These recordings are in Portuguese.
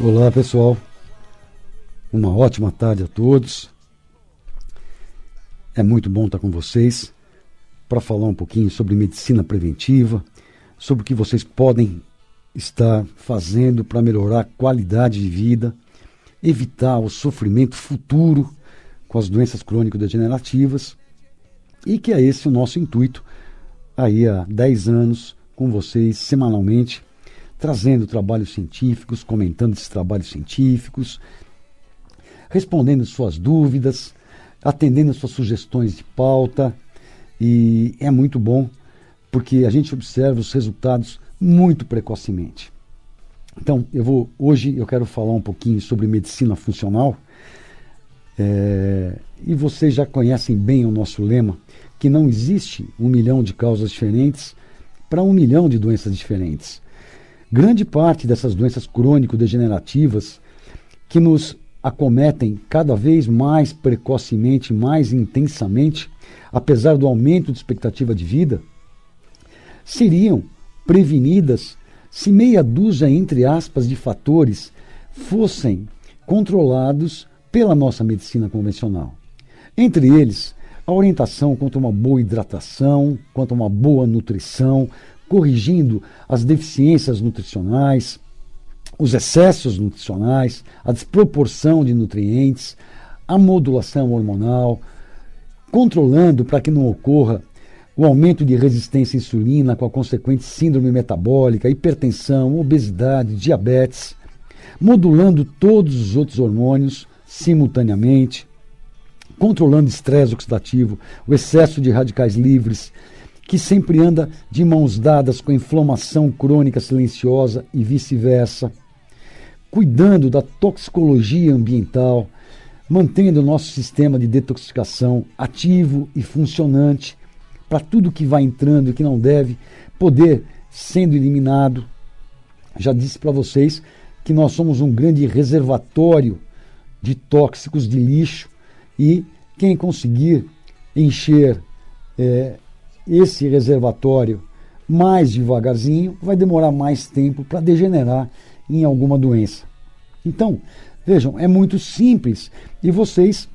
Olá pessoal, uma ótima tarde a todos. É muito bom estar com vocês para falar um pouquinho sobre medicina preventiva, sobre o que vocês podem estar fazendo para melhorar a qualidade de vida, evitar o sofrimento futuro com as doenças crônico-degenerativas, e que é esse o nosso intuito aí há 10 anos com vocês semanalmente, trazendo trabalhos científicos, comentando esses trabalhos científicos, respondendo suas dúvidas, atendendo suas sugestões de pauta, e é muito bom porque a gente observa os resultados muito precocemente. Então, hoje eu quero falar um pouquinho sobre medicina funcional, e vocês já conhecem bem o nosso lema, que não existe 1 milhão de causas diferentes para 1 milhão de doenças diferentes. Grande parte dessas doenças crônico-degenerativas que nos acometem cada vez mais precocemente, mais intensamente, apesar do aumento de expectativa de vida, seriam prevenidas se meia dúzia, entre aspas, de fatores fossem controlados pela nossa medicina convencional. Entre eles, a orientação quanto a uma boa hidratação, quanto a uma boa nutrição, corrigindo as deficiências nutricionais, os excessos nutricionais, a desproporção de nutrientes, a modulação hormonal, controlando para que não ocorra o aumento de resistência à insulina com a consequente síndrome metabólica, hipertensão, obesidade, diabetes, modulando todos os outros hormônios simultaneamente, controlando estresse oxidativo, o excesso de radicais livres, que sempre anda de mãos dadas com a inflamação crônica silenciosa e vice-versa, cuidando da toxicologia ambiental, mantendo o nosso sistema de detoxificação ativo e funcionante, para tudo que vai entrando e que não deve poder sendo eliminado. Já disse para vocês que nós somos um grande reservatório de tóxicos de lixo, e quem conseguir encher esse reservatório mais devagarzinho vai demorar mais tempo para degenerar em alguma doença. Então, vejam, é muito simples, e vocês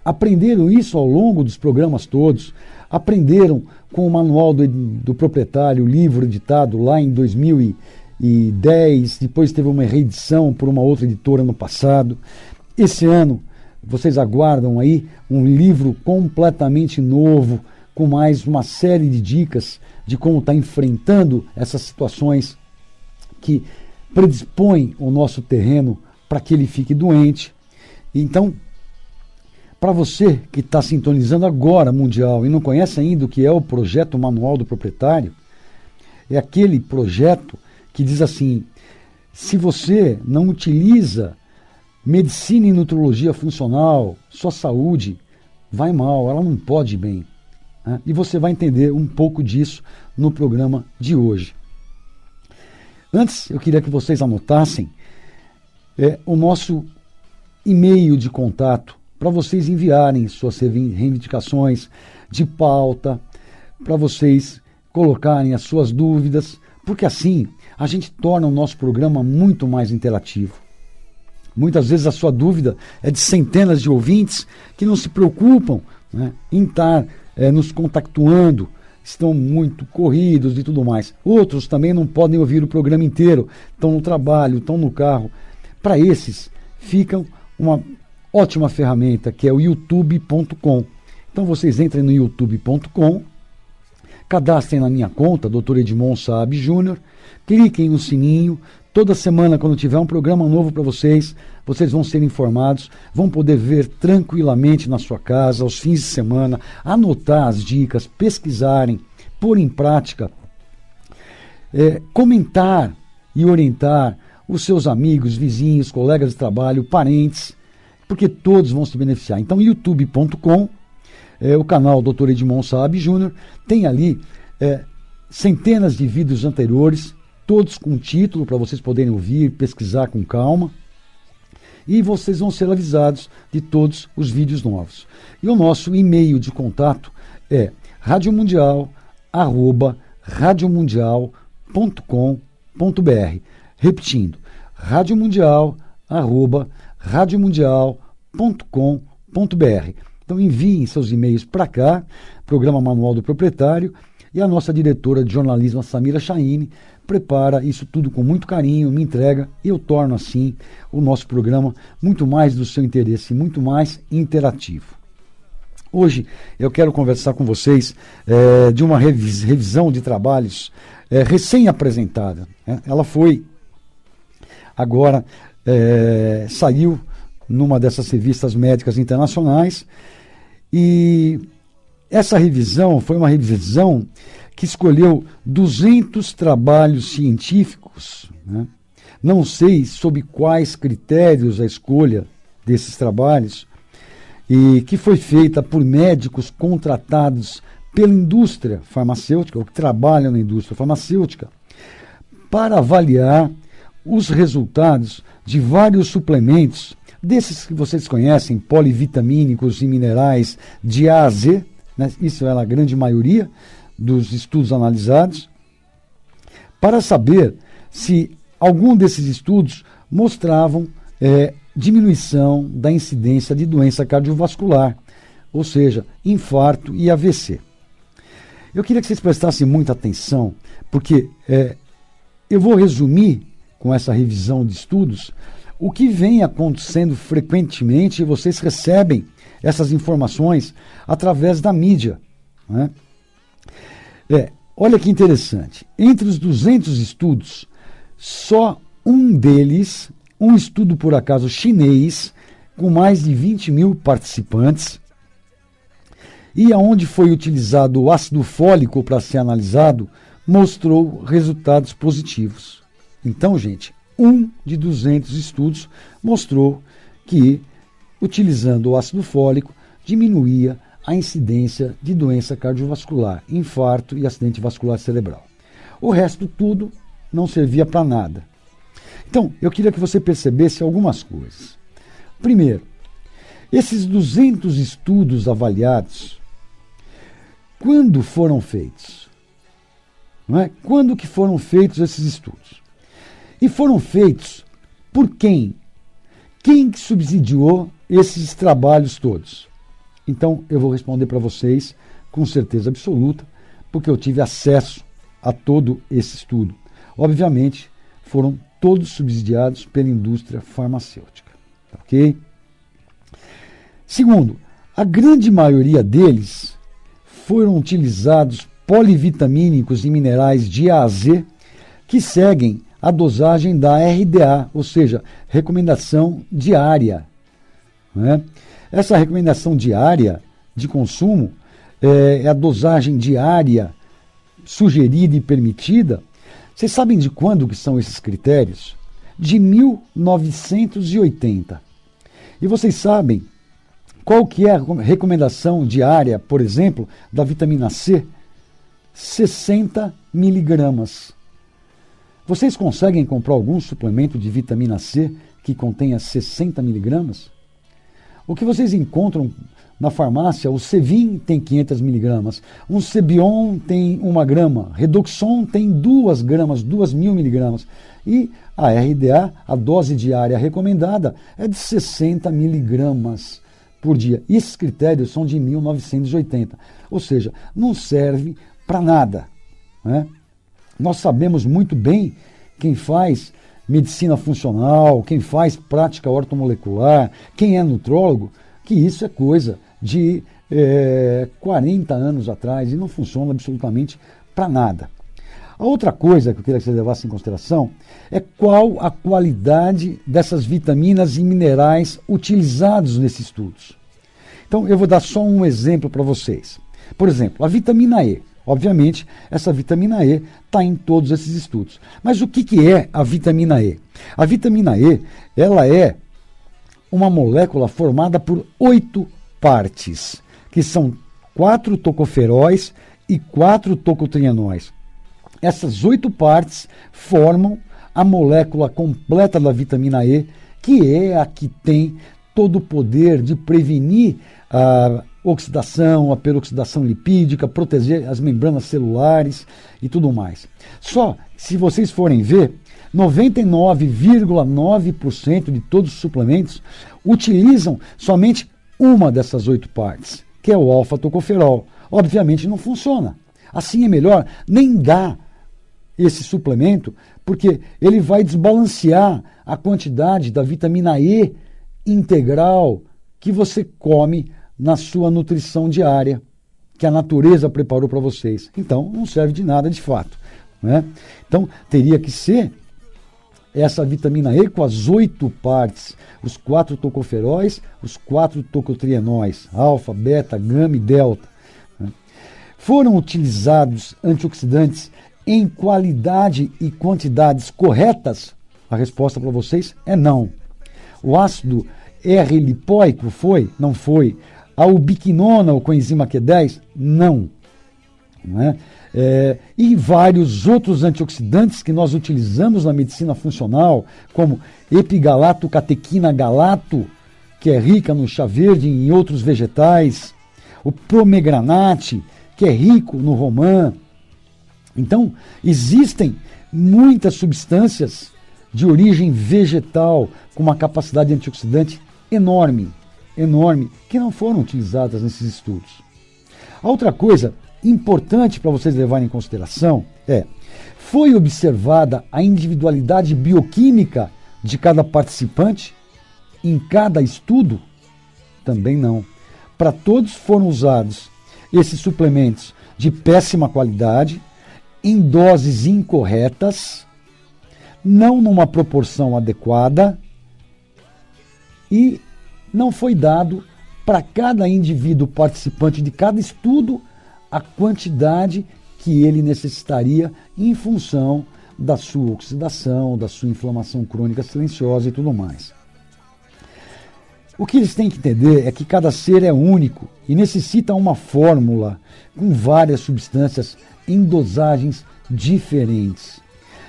aprenderam isso ao longo dos programas todos, aprenderam com o manual do proprietário, o livro editado lá em 2010, depois teve uma reedição por uma outra editora no passado. Esse ano, vocês aguardam aí um livro completamente novo, com mais uma série de dicas de como estar enfrentando essas situações que predispõem o nosso terreno para que ele fique doente. Então, para você que está sintonizando agora Mundial e não conhece ainda o que é o projeto Manual do Proprietário, é aquele projeto que diz assim: se você não utiliza medicina e nutrologia funcional, sua saúde vai mal, ela não pode ir bem. E você vai entender um pouco disso no programa de hoje. Antes, eu queria que vocês anotassem o nosso e-mail de contato para vocês enviarem suas reivindicações de pauta, para vocês colocarem as suas dúvidas, porque assim a gente torna o nosso programa muito mais interativo. Muitas vezes a sua dúvida é de centenas de ouvintes que não se preocupam, em estar nos contactuando, estão muito corridos e tudo mais. Outros também não podem ouvir o programa inteiro, estão no trabalho, estão no carro. Para esses, fica uma ótima ferramenta, que é o youtube.com. Então vocês entrem no youtube.com, cadastrem na minha conta, Dr. Edmond Saab Júnior, cliquem no sininho. Toda semana, quando tiver um programa novo para vocês, vocês vão ser informados, vão poder ver tranquilamente na sua casa, aos fins de semana, anotar as dicas, pesquisarem, pôr em prática, comentar e orientar os seus amigos, vizinhos, colegas de trabalho, parentes, porque todos vão se beneficiar. Então, youtube.com, o canal Dr. Edmond Saab Júnior, tem ali centenas de vídeos anteriores, todos com título para vocês poderem ouvir, pesquisar com calma. e vocês vão ser avisados de todos os vídeos novos. E o nosso e-mail de contato é radiomundial@radiomundial.com.br. Repetindo, radiomundial@radiomundial.com.br. Então enviem seus e-mails para cá, programa Manual do Proprietário, e a nossa diretora de jornalismo, a Samira Chahine, prepara isso tudo com muito carinho, me entrega, e eu torno assim o nosso programa muito mais do seu interesse, muito mais interativo. Hoje eu quero conversar com vocês de uma revisão de trabalhos recém-apresentada. Ela foi agora, saiu numa dessas revistas médicas internacionais, e essa revisão foi uma revisão que escolheu 200 trabalhos científicos, né? Não sei sob quais critérios a escolha desses trabalhos, e que foi feita por médicos contratados pela indústria farmacêutica, ou que trabalham na indústria farmacêutica, para avaliar os resultados de vários suplementos, desses que vocês conhecem, polivitamínicos e minerais de A a Z, né? Isso é a grande maioria dos estudos analisados, para saber se algum desses estudos mostravam diminuição da incidência de doença cardiovascular, ou seja, infarto e AVC. Eu queria que vocês prestassem muita atenção, porque eu vou resumir com essa revisão de estudos o que vem acontecendo frequentemente, e vocês recebem essas informações através da mídia, né? Olha que interessante, entre os 200 estudos, só um deles, um estudo por acaso chinês, com mais de 20 mil participantes, e aonde foi utilizado o ácido fólico para ser analisado, mostrou resultados positivos. Então, gente, um de 200 estudos mostrou que, utilizando o ácido fólico, diminuía a incidência de doença cardiovascular, infarto e acidente vascular cerebral. O resto tudo não servia para nada. Então, eu queria que você percebesse algumas coisas. Primeiro, esses 200 estudos avaliados, quando foram feitos? Não é? Quando que foram feitos esses estudos? E foram feitos por quem? Quem que subsidiou esses trabalhos todos? Então, eu vou responder para vocês com certeza absoluta, porque eu tive acesso a todo esse estudo. Obviamente, foram todos subsidiados pela indústria farmacêutica. Ok? Segundo, a grande maioria deles foram utilizados polivitamínicos e minerais de A a Z que seguem a dosagem da RDA, ou seja, recomendação diária, né? Essa recomendação diária de consumo é a dosagem diária sugerida e permitida. Vocês sabem de quando que são esses critérios? De 1980. E vocês sabem qual que é a recomendação diária, por exemplo, da vitamina C? 60 miligramas. Vocês conseguem comprar algum suplemento de vitamina C que contenha 60 miligramas? O que vocês encontram na farmácia, o Cevin tem 500 miligramas, um Cebion tem 1 grama, Redoxon tem 2 gramas, 2.000 miligramas. E a RDA, a dose diária recomendada, é de 60 miligramas por dia. E esses critérios são de 1980, ou seja, não serve para nada, né? Nós sabemos muito bem, quem faz medicina funcional, quem faz prática ortomolecular, quem é nutrólogo, que isso é coisa de 40 anos atrás e não funciona absolutamente para nada. A outra coisa que eu queria que você levasse em consideração é qual a qualidade dessas vitaminas e minerais utilizados nesses estudos. Então, eu vou dar só um exemplo para vocês. Por exemplo, a vitamina E. Obviamente, essa vitamina E está em todos esses estudos. Mas o que é a vitamina E? A vitamina E, ela é uma molécula formada por 8 partes, que são 4 tocoferóis e 4 tocotrienóis. Essas 8 partes formam a molécula completa da vitamina E, que é a que tem todo o poder de prevenir a oxidação, a peroxidação lipídica, proteger as membranas celulares e tudo mais. Só, se vocês forem ver, 99,9% de todos os suplementos utilizam somente uma dessas 8 partes, que é o alfa-tocoferol. Obviamente não funciona. Assim é melhor nem dar esse suplemento, porque ele vai desbalancear a quantidade da vitamina E integral que você come na sua nutrição diária, que a natureza preparou para vocês. Então, não serve de nada de fato, né? Então, teria que ser essa vitamina E com as 8 partes, os 4 tocoferóis, os 4 tocotrienóis, alfa, beta, gama e delta. Né? Foram utilizados antioxidantes em qualidade e quantidades corretas? A resposta para vocês é não. O ácido R-lipóico foi? Não foi. A ubiquinona, ou coenzima Q10? Não. Não é? E vários outros antioxidantes que nós utilizamos na medicina funcional, como epigalato-catequina galato, que é rica no chá verde e em outros vegetais, o promegranate, que é rico no romã. Então, existem muitas substâncias de origem vegetal com uma capacidade antioxidante enorme, que não foram utilizadas nesses estudos. A outra coisa importante para vocês levarem em consideração foi observada a individualidade bioquímica de cada participante em cada estudo? Também não. Para todos foram usados esses suplementos de péssima qualidade, em doses incorretas, não numa proporção adequada, e não foi dado para cada indivíduo participante de cada estudo a quantidade que ele necessitaria em função da sua oxidação, da sua inflamação crônica silenciosa e tudo mais. O que eles têm que entender é que cada ser é único e necessita uma fórmula com várias substâncias em dosagens diferentes.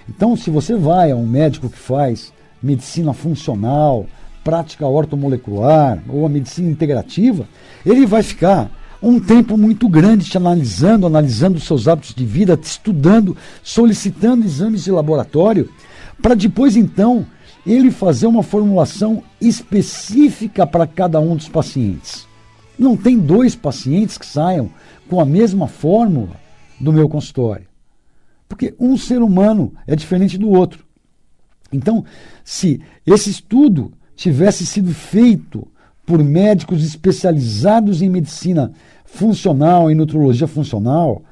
Então, se você vai a um médico que faz medicina funcional, prática ortomolecular ou a medicina integrativa, ele vai ficar um tempo muito grande te analisando os seus hábitos de vida, te estudando, solicitando exames de laboratório, para depois, então, ele fazer uma formulação específica para cada um dos pacientes. Não tem 2 pacientes que saiam com a mesma fórmula do meu consultório, porque um ser humano é diferente do outro. Então, se esse estudo tivesse sido feito por médicos especializados em medicina funcional e nutrologia funcional,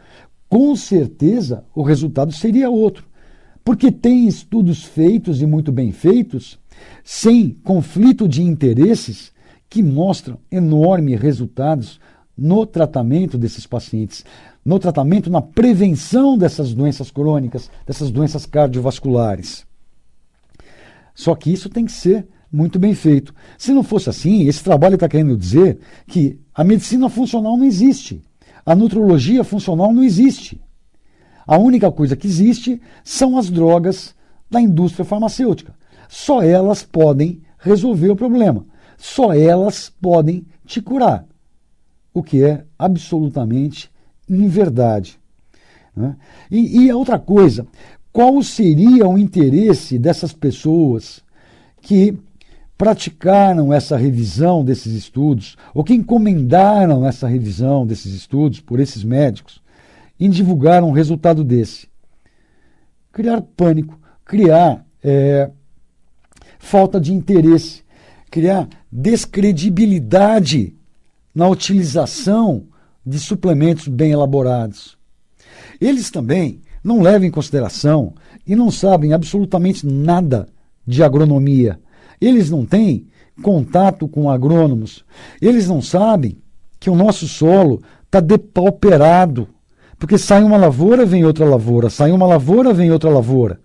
com certeza o resultado seria outro. Porque tem estudos feitos e muito bem feitos, sem conflito de interesses, que mostram enormes resultados no tratamento desses pacientes, no tratamento, na prevenção dessas doenças crônicas, dessas doenças cardiovasculares. Só que isso tem que ser muito bem feito. Se não fosse assim, esse trabalho está querendo dizer que a medicina funcional não existe, a nutrologia funcional não existe. A única coisa que existe são as drogas da indústria farmacêutica. Só elas podem resolver o problema. Só elas podem te curar. O que é absolutamente inverdade. Né? E a outra coisa, qual seria o interesse dessas pessoas que praticaram essa revisão desses estudos, ou que encomendaram essa revisão desses estudos por esses médicos, em divulgar um resultado desse? Criar pânico, criar falta de interesse, criar descredibilidade na utilização de suplementos bem elaborados. Eles também não levam em consideração e não sabem absolutamente nada de agronomia. Eles não têm contato com agrônomos. Eles não sabem que o nosso solo está depauperado. Porque sai uma lavoura, vem outra lavoura. Sai uma lavoura, vem outra lavoura.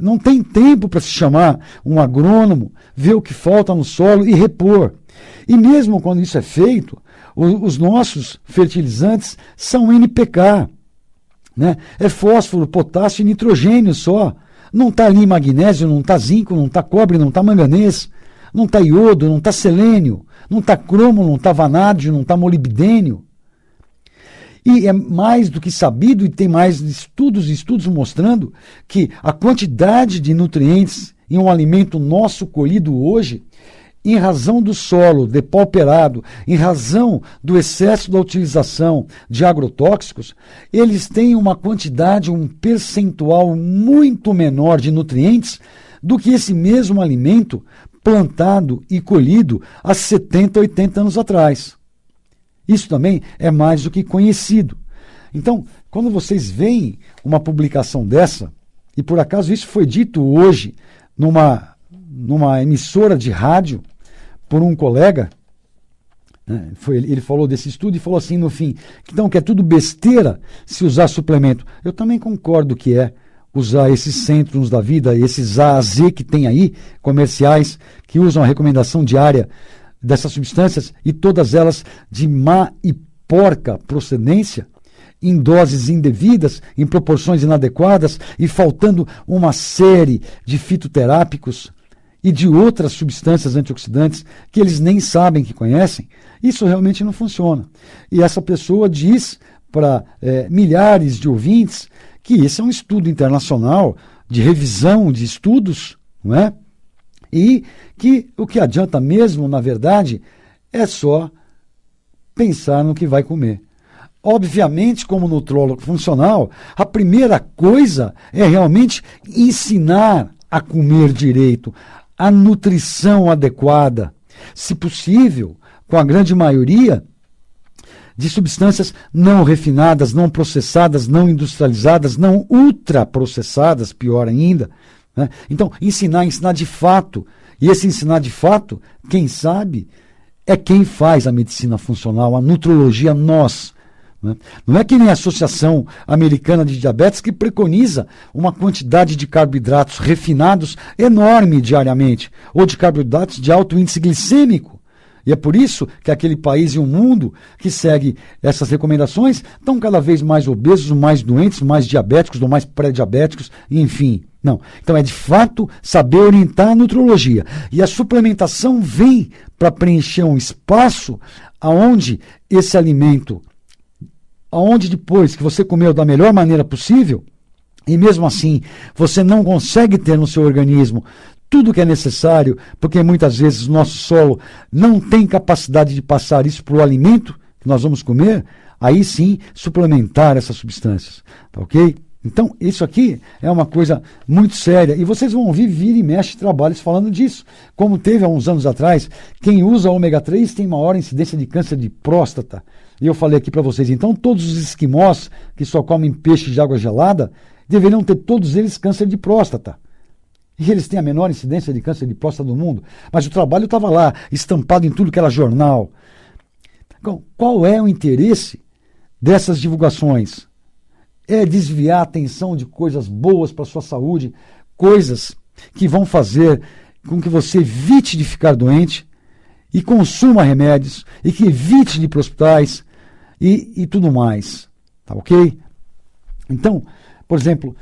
Não tem tempo para se chamar um agrônomo, ver o que falta no solo e repor. E mesmo quando isso é feito, os nossos fertilizantes são NPK. Né? É fósforo, potássio e nitrogênio só. Não está ali magnésio, não está zinco, não está cobre, não está manganês, não está iodo, não está selênio, não está cromo, não está vanádio, não está molibdênio. E é mais do que sabido, e tem mais estudos mostrando que a quantidade de nutrientes em um alimento nosso colhido hoje, em razão do solo depauperado, em razão do excesso da utilização de agrotóxicos, eles têm uma quantidade, um percentual muito menor de nutrientes do que esse mesmo alimento plantado e colhido há 70, 80 anos atrás. Isso também é mais do que conhecido. Então, quando vocês veem uma publicação dessa, e por acaso isso foi dito hoje numa emissora de rádio por um colega, né, ele falou desse estudo e falou assim no fim, então que é tudo besteira se usar suplemento. Eu também concordo que é usar esses centros da vida, esses A a Z que tem aí, comerciais, que usam a recomendação diária dessas substâncias e todas elas de má e porca procedência, em doses indevidas, em proporções inadequadas e faltando uma série de fitoterápicos e de outras substâncias antioxidantes que eles nem sabem que conhecem, isso realmente não funciona. E essa pessoa diz para milhares de ouvintes que esse é um estudo internacional de revisão de estudos, não é? E que o que adianta mesmo, na verdade, é só pensar no que vai comer. Obviamente, como nutrólogo funcional, a primeira coisa é realmente ensinar a comer direito, a nutrição adequada. Se possível, com a grande maioria de substâncias não refinadas, não processadas, não industrializadas, não ultraprocessadas, pior ainda. Né? Então, ensinar de fato. E esse ensinar de fato, quem sabe, é quem faz a medicina funcional, a nutrologia, nós. Né? Não é que nem a Associação Americana de Diabetes que preconiza uma quantidade de carboidratos refinados enorme diariamente, ou de carboidratos de alto índice glicêmico. E é por isso que aquele país e o mundo que segue essas recomendações estão cada vez mais obesos, mais doentes, mais diabéticos ou mais pré-diabéticos, enfim. Não. Então é de fato saber orientar a nutrologia. E a suplementação vem para preencher um espaço aonde esse alimento, aonde depois que você comeu da melhor maneira possível, e mesmo assim você não consegue ter no seu organismo tudo que é necessário, porque muitas vezes o nosso solo não tem capacidade de passar isso para o alimento que nós vamos comer, aí sim suplementar essas substâncias, tá ok? Então isso aqui é uma coisa muito séria, e vocês vão ouvir vira e mexe trabalhos falando disso, como teve há uns anos atrás, quem usa ômega 3 tem maior incidência de câncer de próstata, e eu falei aqui para vocês, então todos os esquimós que só comem peixe de água gelada, deveriam ter todos eles câncer de próstata. E eles têm a menor incidência de câncer de próstata do mundo. Mas o trabalho estava lá, estampado em tudo que era jornal. Então, qual é o interesse dessas divulgações? É desviar a atenção de coisas boas para a sua saúde, coisas que vão fazer com que você evite de ficar doente e consuma remédios e que evite de ir para hospitais e tudo mais. Tá ok? Então, por exemplo,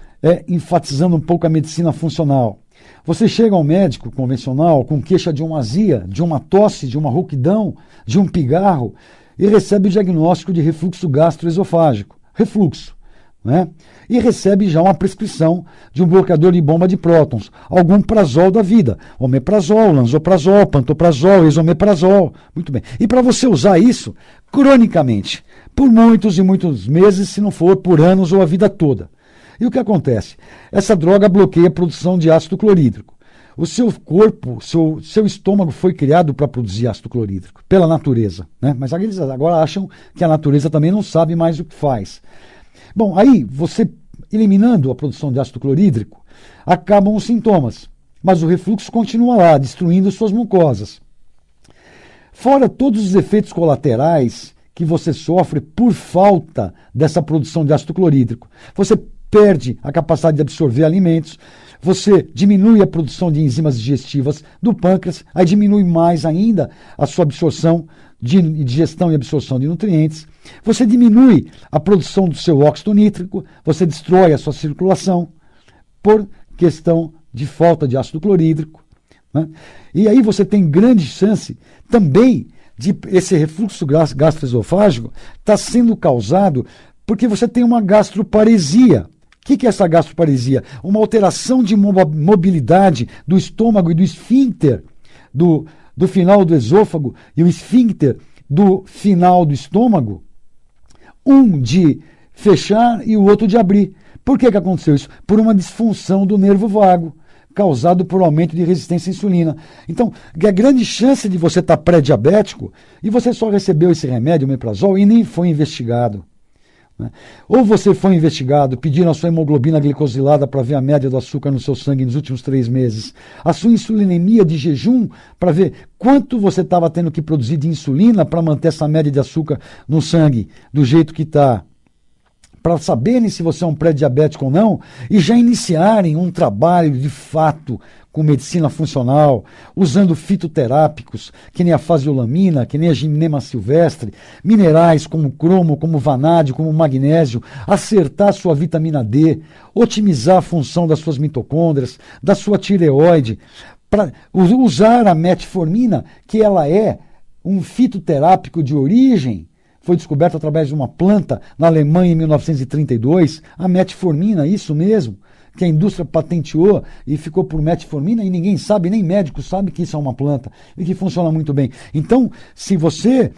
enfatizando um pouco a medicina funcional. Você chega ao médico convencional com queixa de uma azia, de uma tosse, de uma rouquidão, de um pigarro, e recebe o diagnóstico de refluxo gastroesofágico, refluxo, né? E recebe já uma prescrição de um bloqueador de bomba de prótons, algum prazol da vida, omeprazol, lanzoprazol, pantoprazol, esomeprazol, muito bem. E para você usar isso cronicamente, por muitos e muitos meses, se não for por anos ou a vida toda. E o que acontece? Essa droga bloqueia a produção de ácido clorídrico. O seu corpo, seu estômago foi criado para produzir ácido clorídrico, pela natureza. Né? Mas eles agora acham que a natureza também não sabe mais o que faz. Bom, aí você, eliminando a produção de ácido clorídrico, acabam os sintomas. Mas o refluxo continua lá, destruindo suas mucosas. Fora todos os efeitos colaterais que você sofre por falta dessa produção de ácido clorídrico. Você perde a capacidade de absorver alimentos, você diminui a produção de enzimas digestivas do pâncreas, aí diminui mais ainda a sua absorção, digestão e absorção de nutrientes, você diminui a produção do seu óxido nítrico, você destrói a sua circulação, por questão de falta de ácido clorídrico, né? E aí você tem grande chance também de esse refluxo gastroesofágico estar sendo causado porque você tem uma gastroparesia. O que é essa gastroparesia? Uma alteração de mobilidade do estômago e do esfíncter do final do esôfago e o esfíncter do final do estômago, um de fechar e o outro de abrir. Por que aconteceu isso? Por uma disfunção do nervo vago, causado por aumento de resistência à insulina. Então, a grande chance de você estar pré-diabético e você só recebeu esse remédio, o omeprazol, e nem foi investigado. Ou você foi investigado, pediram a sua hemoglobina glicosilada para ver a média do açúcar no seu sangue nos últimos 3 meses, a sua insulinemia de jejum para ver quanto você estava tendo que produzir de insulina para manter essa média de açúcar no sangue do jeito que está, para saberem se você é um pré-diabético ou não, e já iniciarem um trabalho de fato com medicina funcional, usando fitoterápicos, que nem a fasiolamina, que nem a ginema silvestre, minerais como cromo, como vanádio, como magnésio, acertar sua vitamina D, otimizar a função das suas mitocôndrias, da sua tireoide, para usar a metformina, que ela é um fitoterápico de origem, foi descoberto através de uma planta na Alemanha em 1932, a metformina, isso mesmo, que a indústria patenteou e ficou por metformina e ninguém sabe, nem médico sabe que isso é uma planta e que funciona muito bem. Então, se você,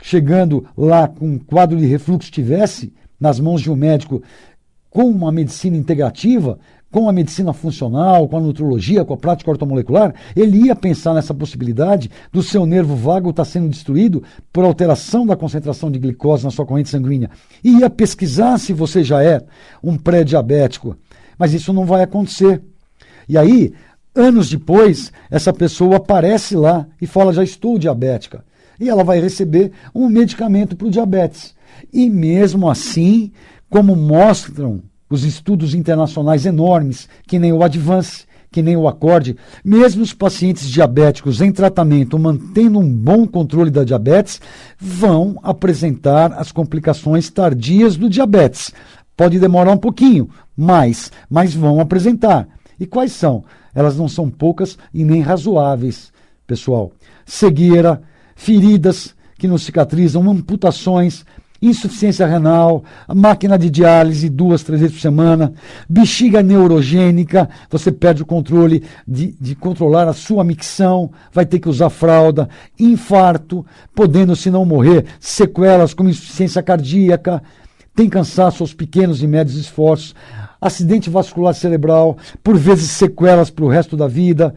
chegando lá com um quadro de refluxo, tivesse nas mãos de um médico com uma medicina integrativa, com a medicina funcional, com a nutrologia, com a prática ortomolecular, ele ia pensar nessa possibilidade do seu nervo vago estar sendo destruído por alteração da concentração de glicose na sua corrente sanguínea. E ia pesquisar se você já é um pré-diabético. Mas isso não vai acontecer. E aí, anos depois, essa pessoa aparece lá e fala, já estou diabética. E ela vai receber um medicamento para o diabetes. E mesmo assim, como mostram os estudos internacionais enormes, que nem o Advance, que nem o Accord, mesmo os pacientes diabéticos em tratamento, mantendo um bom controle da diabetes, vão apresentar as complicações tardias do diabetes. Pode demorar um pouquinho, mas vão apresentar. E quais são? Elas não são poucas e nem razoáveis, pessoal. Cegueira, feridas que não cicatrizam, amputações, insuficiência renal, máquina de diálise 2, 3 vezes por semana, bexiga neurogênica, você perde o controle de controlar a sua micção, vai ter que usar fralda, infarto, podendo, se não morrer, sequelas como insuficiência cardíaca, tem cansaço aos pequenos e médios esforços, acidente vascular cerebral, por vezes sequelas para o resto da vida.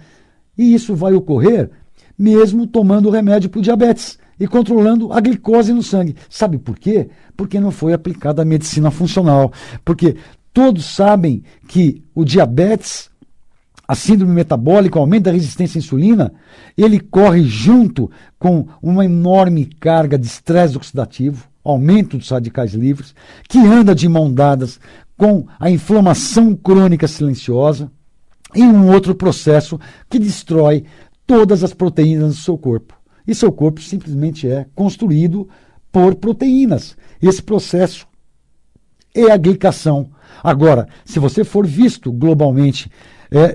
E isso vai ocorrer mesmo tomando remédio para o diabetes e controlando a glicose no sangue. Sabe por quê? Porque não foi aplicada a medicina funcional. Porque todos sabem que o diabetes, a síndrome metabólica, o aumento da resistência à insulina, ele corre junto com uma enorme carga de estresse oxidativo, aumento dos radicais livres, que anda de mão dadas com a inflamação crônica silenciosa e um outro processo que destrói todas as proteínas do seu corpo. E seu corpo simplesmente é construído por proteínas. Esse processo é a glicação. Agora, se você for visto globalmente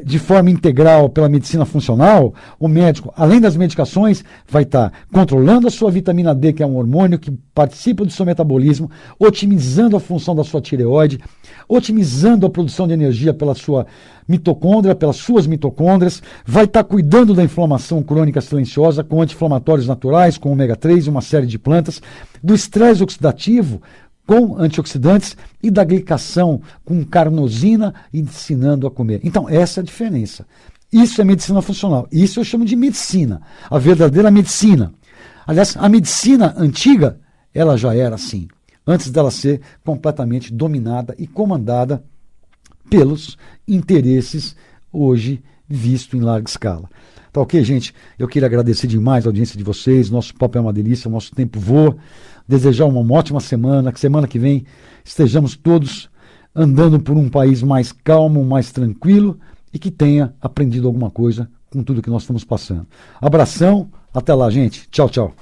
de forma integral pela medicina funcional, o médico, além das medicações, vai estar controlando a sua vitamina D, que é um hormônio que participa do seu metabolismo, otimizando a função da sua tireoide, otimizando a produção de energia pela sua mitocôndria, pelas suas mitocôndrias, vai estar cuidando da inflamação crônica silenciosa com anti-inflamatórios naturais, com ômega 3 e uma série de plantas, do estresse oxidativo, com antioxidantes e da glicação com carnosina, ensinando a comer. Então, essa é a diferença. Isso é medicina funcional. Isso eu chamo de medicina, a verdadeira medicina. Aliás, a medicina antiga, ela já era assim, antes dela ser completamente dominada e comandada pelos interesses hoje visto em larga escala. Tá ok, gente? Eu queria agradecer demais a audiência de vocês, nosso papo é uma delícia, o nosso tempo voa, desejar uma ótima semana, que semana que vem estejamos todos andando por um país mais calmo, mais tranquilo e que tenha aprendido alguma coisa com tudo que nós estamos passando. Abração, até lá, gente. Tchau, tchau.